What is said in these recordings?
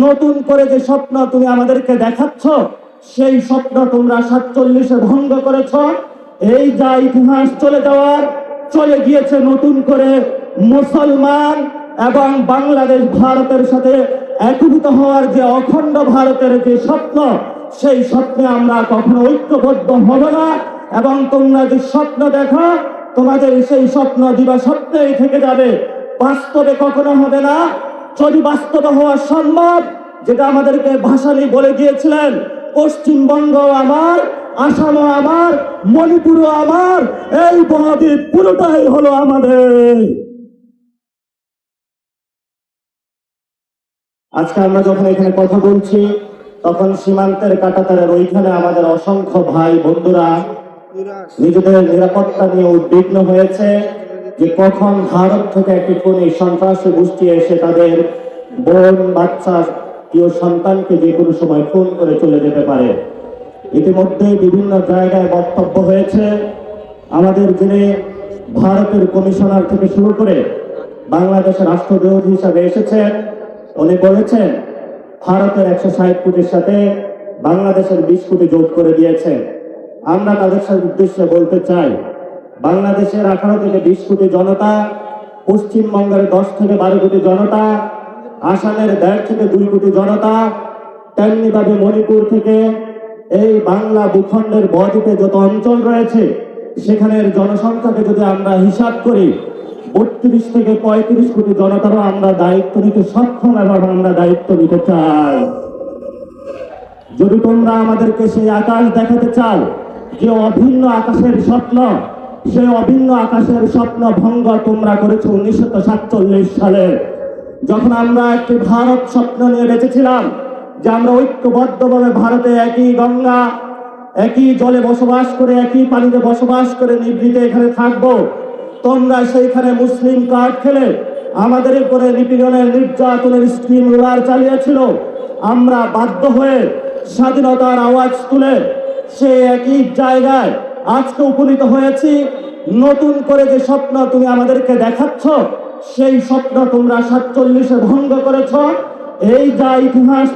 নতুন করে যে স্বপ্ন তুমি আমাদেরকে দেখাচ্ছ, সেই স্বপ্ন তোমরা 47-এ ভঙ্গ করেছ। এই যা ইতিহাস চলে গিয়েছে, নতুন করে মুসলমান এবং বাংলাদেশ ভারতের সাথে একীভূত হওয়ার যে অখণ্ড ভারতের যে স্বপ্ন, সেই স্বপ্নে আমরা কখনো ঐক্যবদ্ধ হব না। এবং তোমরা যে স্বপ্ন দেখো, তোমাদের সেই স্বপ্ন দিবা স্বপ্নেই থেকে যাবে, বাস্তবে কখনো হবে না। যদি বাস্তবে হওয়া সম্ভব, যেটা আমাদেরকে ভাসানী বলে গিয়েছিলেন, পশ্চিমবঙ্গ আমার, আসামও আমার, মণিপুরও আমার, এই মহাদ্বীপ পুরোটাই হলো আমাদের। আজকে আমরা যখন এখানে কথা বলছি, তখন সীমান্তের কাঁটাতারের ওইখানে আমাদের অসংখ্য ভাই বন্ধুরা নিজেদের নিরাপত্তা নিয়ে উদ্বিগ্ন হয়েছে যে কখন ভারত থেকে একটি খুনি সন্ত্রাসী গোষ্ঠী এসে তাদের বোন, বাচ্চা, প্রিয় সন্তানকে যে কোনো সময় খুন করে চলে যেতে পারে। ইতিমধ্যে বিভিন্ন জায়গায় বক্তব্য হয়েছে। আমাদের যিনি ভারতের কমিশনার থেকে শুরু করে বাংলাদেশের রাষ্ট্রদূত হিসাবে এসেছেন, উনি বলেছেন ভারতের 160 কোটির সাথে বাংলাদেশের 20 কোটি যোগ করে দিয়েছে। আমরা তাদের সাথে উদ্দেশ্যে বলতে চাই, বাংলাদেশের 18 থেকে 20 কোটি জনতা, পশ্চিমবঙ্গের 10 থেকে 12 কোটি জনতা, আসামের 1.5 থেকে 2 কোটি জনতা, তেমনিভাবে মণিপুর থেকে এই বাংলা ভূখণ্ডের বদ্বীপে যত অঞ্চল রয়েছে, সেখানের জনসংখ্যাকে যদি আমরা হিসাব করি, 32 থেকে 35 কোটি জনতারও আমরা দায়িত্ব নিতে সক্ষম এবং আমরা দায়িত্ব নিতে চাই। যদি তোমরা আমাদেরকে সেই আকাশ দেখাতে চাও, যে অভিন্ন আকাশের স্বপ্ন, সেই অভিন্ন আকাশের স্বপ্ন ভঙ্গ তোমরা করেছো 1947 সালে, যখন আমরা একটি ভারত স্বপ্ন নিয়ে বেঁচেছিলাম যে আমরা ঐক্যবদ্ধভাবে ভারতে একই গঙ্গা, একই জলে বসবাস করে, একই পানিতে বসবাস করে নিভৃতে এখানে থাকবো। তোমরা সেইখানে মুসলিম কার্ড খেলে আমাদের উপরে নিপীড়নের, নির্যাতনের স্কিম রুলার চালিয়েছিল। আমরা বাধ্য হয়ে স্বাধীনতার আওয়াজ তুলে সে একই জায়গায় আজকে উপনীত হয়েছি। নতুন করে যে স্বপ্ন তুমি আমাদেরকে দেখাচ্ছ, সেই স্বপ্ন তোমরা 47-এ ভঙ্গ করেছ। এই যা ইতিহাস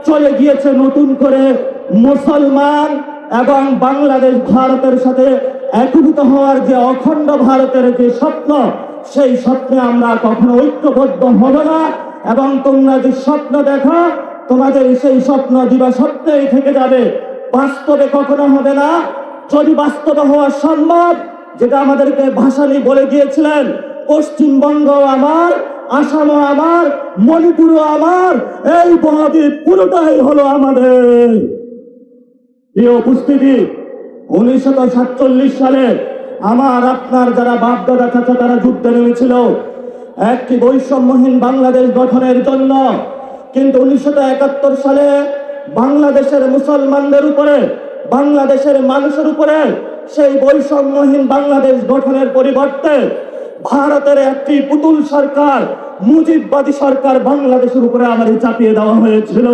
চলে গিয়েছে, নতুন করে মুসলমান এবং বাংলাদেশ ভারতের সাথে একীভূত হওয়ার যে অখণ্ড ভারতের যে স্বপ্ন, সেই স্বপ্নে আমরা কখনো ঐক্যবদ্ধ হব না। এবং তোমরা যে স্বপ্ন দেখো, তোমাদের সেই স্বপ্ন দিবা স্বপ্নেই থেকে যাবে, বাস্তবে কখনো হবে না। যদি বাস্তবে হওয়া সম্ভব, যেটা আমাদেরকে ভাসানী বলে গিয়েছিলেন, পশ্চিমবঙ্গ আমার, আসামও আমার, মণিপুরও আমার, এই মহাদ্বীপ পুরোটাই হলো আমাদের। প্রিয় উপস্থিতি, 1947 সালে আমার আপনার যারা বাপ দাদা চাচা তারা যুদ্ধে নেমেছিল একটি বৈষম্যহীন বাংলাদেশ গঠনের জন্য। কিন্তু 1971 সালে বাংলাদেশের মুসলমানদের উপরে, বাংলাদেশের মানুষের উপরে সেই বৈষম্যহীন বাংলাদেশ গঠনের পরিবর্তে ভারতের একটি পুতুল সরকার, মুজিববাদী সরকার বাংলাদেশের উপরে আমাদের চাপিয়ে দেওয়া হয়েছিল।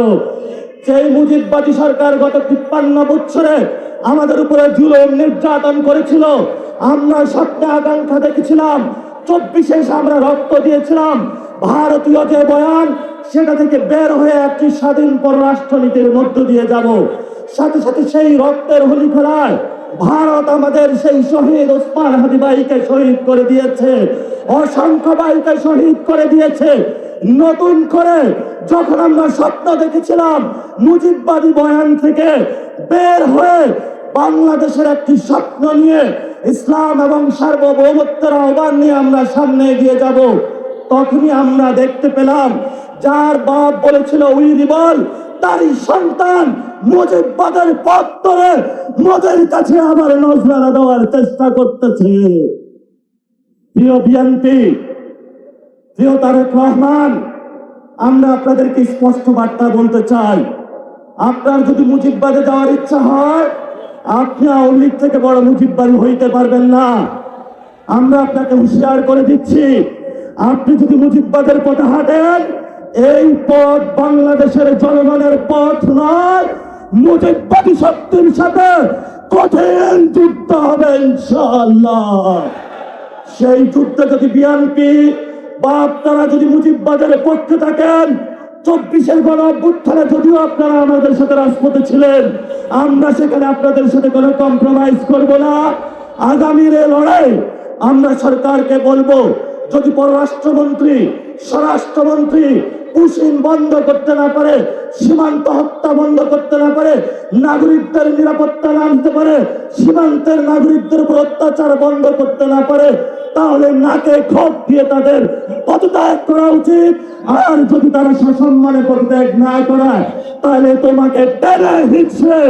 সেই মুজিববাদী সরকার গত 53 বছরে আমাদের উপরে জুলুম নির্যাতন করেছিল। আমরা স্বপ্নে আকাঙ্ক্ষা দেখেছিলাম, 24-এ আমরা রক্ত দিয়েছিলাম। ভারতীয় যে বয়ান, সেটা থেকে বের হয়ে একটি স্বাধীন পররাষ্ট্রনীতির মধ্য দিয়ে যাব। সাথে সাথে সেই রক্তের হোলি খেলায় ভারত আমাদের সেই শহীদ ওসমান হাদি ভাইকে শহীদ করে দিয়েছে, অসংখ্য ভাইকে শহীদ করে দিয়েছে। নতুন করে যখন আমরা স্বপ্ন দেখেছিলাম, মুজিববাদী বয়ান থেকে বের হয়ে বাংলাদেশের একটি স্বপ্ন নিয়ে, ইসলাম এবং সার্বভৌমত্বের আহ্বান নিয়ে আমরা সামনে এগিয়ে যাব, তখনই আমরা দেখতে পেলাম যার বাপ বলেছিল উই রিবল, তারই সন্তান মুজিববাদের পথ ধরে মোদের কাছে আবার নজরানা দেওয়ার চেষ্টা করতেছে। প্রিয় বিএনপি, প্রিয় তারেক রহমান, আমরা আপনাদেরকে স্পষ্ট বার্তা বলতে চাই, আপনার যদি মুজিববাদে যাওয়ার ইচ্ছা হয়, আপনি আওয়ামী লীগ থেকে বড় মুজিববাদী হইতে পারবেন না। আমরা আপনাকে হুঁশিয়ার করে দিচ্ছি, আপনি যদি মুজিববাদের পথে হাঁটেন, এই পথ বাংলাদেশের জনগণের পথ নয়। মুজিববাদী শক্তির সাথে কঠিন যুদ্ধ হবে ইনশাআল্লাহ। সেই যুদ্ধে যদি বিএনপি বা আপনারা যদি মুজিববাদের পক্ষে থাকেন, 24-এর গণ অভ্যুত্থানে যদিও আপনারা আমাদের সাথে রাজপথে ছিলেন, আমরা সেখানে আপনাদের সাথে কোনো কম্প্রোমাইজ করব না। আগামীর এই লড়াই আমরা সরকারকে বলবো, যদি পররাষ্ট্রমন্ত্রী, স্বরাষ্ট্রমন্ত্রী পুশিন বন্ধ করতে না পারে, সীমান্ত হত্যা বন্ধ করতে না পারে, নাগরিকদের নিরাপত্তা না আনতে পারে, সীমান্তের নাগরিকদের উপর অত্যাচার বন্ধ করতে না পারে, তাহলে নাকে খোপ দিয়ে তাদের পদত্যাগ করা উচিত। আর যদি তারা সসম্মানে পদত্যাগ না করায়, তাহলে তোমাকে টেনে হিচড়ে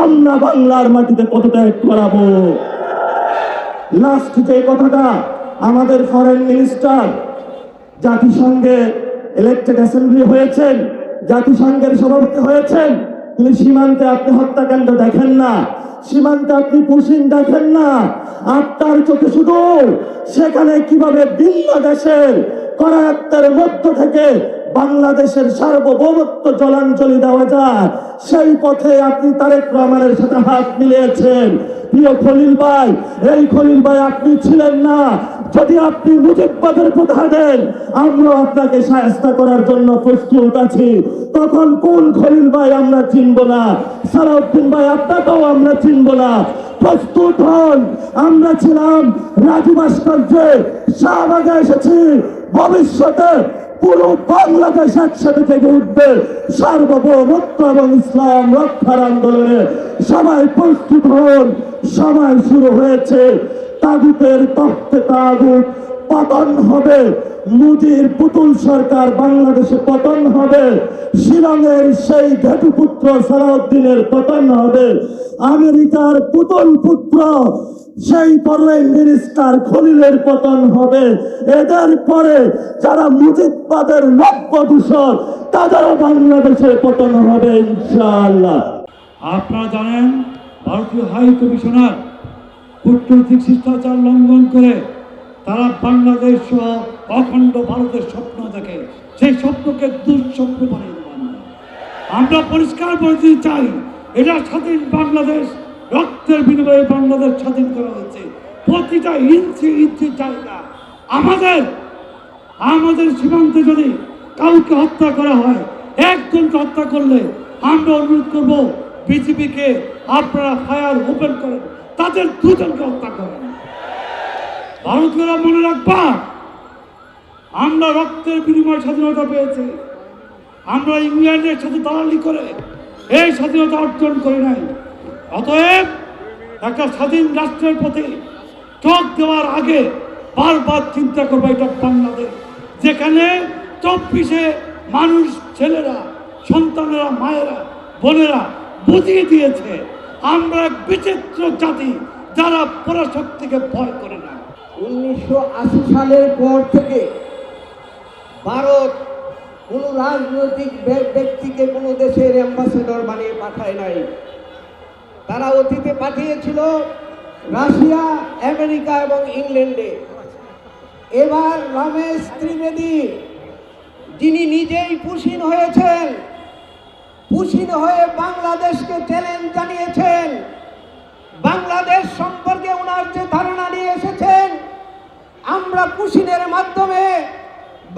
আমরা বাংলার মাটিতে পদত্যাগ করাবো। লাস্ট যে কথাটা, আমাদের ফরেন মিনিস্টার জাতিসংঘে ইলেকটেড অ্যাসেম্বলি হয়েছেন, জাতিসংঘের সভাপতি হয়েছেন, কিন্তু সীমান্তে আপনি হত্যাকাণ্ড দেখেন না, সীমান্তে আপনি পুশিন দেখেন না। আপনার চোখে শুধু সেখানে কিভাবে ভিন্ন দেশের করায়ত্তের মধ্য থেকে বাংলাদেশের সার্বভৌমত্ব জলাঞ্জলি দেওয়া যায়, সেই পথে আপনি তারেক রহমানের সাথে হাত মিলিয়েছেন। প্রিয় খলিল ভাই, এই খলিল ভাই আপনি ছিলেন না। যদি আপনি মুজিববাদের কথা দেন, আমরা আপনাকে সাহায্য করার জন্য প্রস্তুত আছি। তখন কোন খলিল ভাই আমরা চিনব না, সালাউদ্দিন ভাই আপনাকেও আমরা চিনব না। প্রস্তুত হন। আমরা ছিলাম রাজু ভাস্কর্যে, শাহবাগে এসেছি, ভবিষ্যতে পুরো বাংলাদেশ একসাথে থেকে উঠবে সার্বভৌমত্ব এবং ইসলাম রক্ষার আন্দোলনে। সবাই প্রস্তুত হন, সময় শুরু হয়েছে। তাগুতের তখ্তে তাগুত পতন হবে, মুজির পুতুল সরকার বাংলাদেশে পতন হবে, শিলংয়ের সেই ঘেটুপুত্র সালাউদ্দিনের পতন হবে, আমেরিকার পুতুল পুত্র সেই ফরেন মিনিস্টার খলিলের পতন হবে। এদের পরে যারা মুজিববাদের নব্য দূষণ, তাদেরও বাংলাদেশের পতন হবে ইনশাআল্লাহ। আপনারা জানেন, ভারতীয় হাই কমিশনার কূটনৈতিক শিষ্টাচার লঙ্ঘন করে তারা বাংলাদেশ সহ অখণ্ড ভারতের স্বপ্ন দেখে, সেই স্বপ্নকে দুঃস্বপ্ন বানিয়ে দেবেন। আমরা পরিষ্কার বলতে চাই, এটা স্বাধীন বাংলাদেশ, রক্তের বিনিময়ে বাংলাদেশ স্বাধীন করা হয়েছে। প্রতিটা ইঞ্চি ইঞ্চি জায়গা আমাদের। আমাদের সীমান্তে যদি কাউকে হত্যা করা হয়, একজনকে হত্যা করলে আমরা অনুরোধ করব বিজেপিকে, আপনারা ফায়ার ওপেন করেন, তাদের দুজনকে হত্যা করেন। ভারতীয়রা মনে রাখবা, আমরা রক্তের বিনিময়ে স্বাধীনতা পেয়েছি। আমরা ইংল্যান্ডের সাথে দালালি করে এই স্বাধীনতা অর্জন করি নাই। অতএব একটা স্বাধীন রাষ্ট্রের প্রতি চোখ দেওয়ার আগে বারবার চিন্তা করবো, এটা বাংলাদেশ, যেখানে 24-এ মানুষ, ছেলেরা, সন্তানেরা, মায়েরা, বোনেরা বুঝিয়ে দিয়েছে আমরা এক বিচিত্র জাতি, যারা পরাশক্তিকে ভয় করে না। 1980 সালের পর থেকে ভারত কোনো রাজনৈতিক ব্যক্তিকে কোনো দেশের অ্যাম্বাসেডর বানিয়ে পাঠায় নাই। তারা অতীতে পাঠিয়েছিল রাশিয়া, আমেরিকা এবং ইংল্যান্ডে। এবার রমেশ ত্রিবেদী, যিনি নিজেই পুশিন হয়েছেন, পুশিন হয়ে বাংলাদেশকে চ্যালেঞ্জ জানিয়েছেন। বাংলাদেশ সম্পর্কে ওনার যে ধারণা নিয়ে এসেছেন, আমরা পুশিনের মাধ্যমে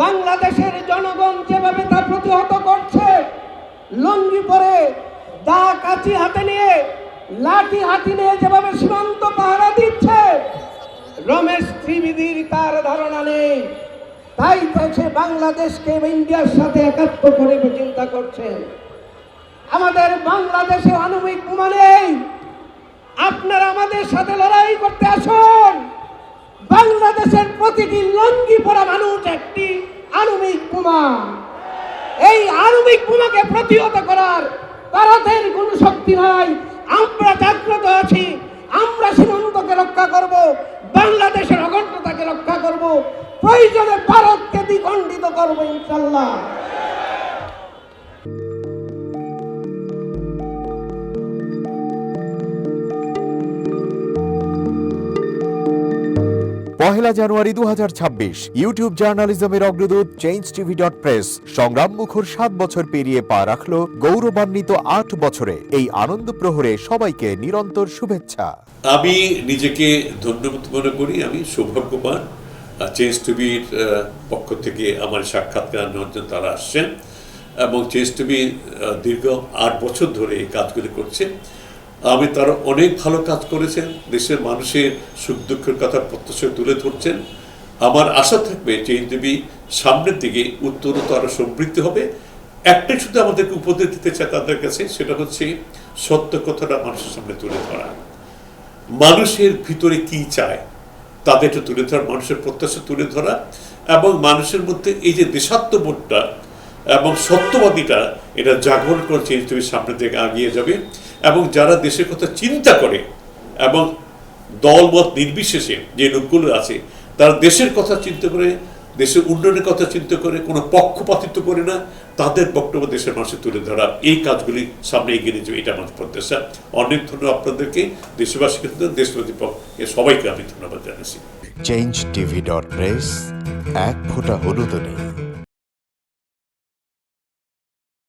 বাংলাদেশের জনগণ যেভাবে তা প্রতিহত করছে, লঙ্গি পরে, দা কাচি হাতে নিয়ে, লাঠি হাতে নিয়ে যেভাবে সীমান্ত পাহারা দিচ্ছে, রমেশ ত্রিবেদীর তার ধারণা নেই। তাই সে বাংলাদেশকে ইন্ডিয়ার সাথে একাত্ম করে চিন্তা করছেন। আমাদের বাংলাদেশে আণবিক বোমা নেই, আপনারা আমাদের সাথে লড়াই করতে আসুন। বাংলাদেশের প্রতিটি লঙ্গি পরা মানুষ একটি আণবিক বোমা। এই আণবিক বোমাকে প্রতিহত করার ভারতের কোনো শক্তি নাই। আমরা জাগ্রত আছি, আমরা সীমান্তকে রক্ষা করব, বাংলাদেশের অখণ্ডতাকে রক্ষা করব, প্রয়োজনে ভারতকে দ্বিখণ্ডিত করব ইনশাআল্লাহ। পহেলা জানুয়ারি 2026 ইউটিউব জার্নালিজমের অগ্রদূত changeTV.press সংগ্রাম মুখর 7 বছর পেরিয়ে পা রাখলো গৌরবান্বিত 8 বছরে। এই আনন্দ প্রহরে সবাইকে নিরন্তর শুভেচ্ছা। আমি নিজেকে ধন্যবাদ মনে করি, আমি সৌভাগ্যবান। চেঞ্জ টিভির পক্ষ থেকে আমার সাক্ষাৎকার নেওয়ার জন্য তারা আসছেন। এবং চেঞ্জ টিভি দীর্ঘ 8 বছর ধরে এই কাজগুলি করছে। আমি তারা অনেক ভালো কাজ করেছেন, দেশের মানুষের সুখ দুঃখের কথা প্রত্যক্ষ তুলে ধরছেন। আমার আশা থাকবে চেঞ্জ টিভি সামনের দিকে উত্তরোত্তর আরো সমৃদ্ধ হবে। একটাই শুধু আমাদেরকে উপদেশ দিতে চাই তাদের কাছে, সেটা হচ্ছে সত্য কথাটা মানুষের সামনে তুলে ধরা, মানুষের ভিতরে কি চায় তাদেরটা তুলে ধরা, মানুষের প্রত্যাশা তুলে ধরা, এবং মানুষের মধ্যে এই যে দেশাত্মবোধটা এবং সত্যবাদীটা এটা জাগরণ করে চেঞ্জ টিভির সামনের দিকে এগিয়ে যাবে। এবং যারা দেশের কথা চিন্তা করে এবং দলমত নির্বিশেষে যে লোকগুলো আছে তারা দেশের কথা চিন্তা করে, দেশের উন্নয়নের কথা চিন্তা করে, কোনো পক্ষপাতিত্ব করে না, তাদের বক্তব্য দেশের মানুষের তুলে ধরা, এই কাজগুলি সামনে এগিয়ে নিয়ে যাবে, এটা আমার প্রত্যাশা। অনেক ধন্যবাদ আপনাদেরকে, দেশবাসীকে, দেশবাসী পক্ষে সবাইকে আমি ধন্যবাদ জানাচ্ছি। changeTV.press, এক ফোঁটা হলুদ নেই।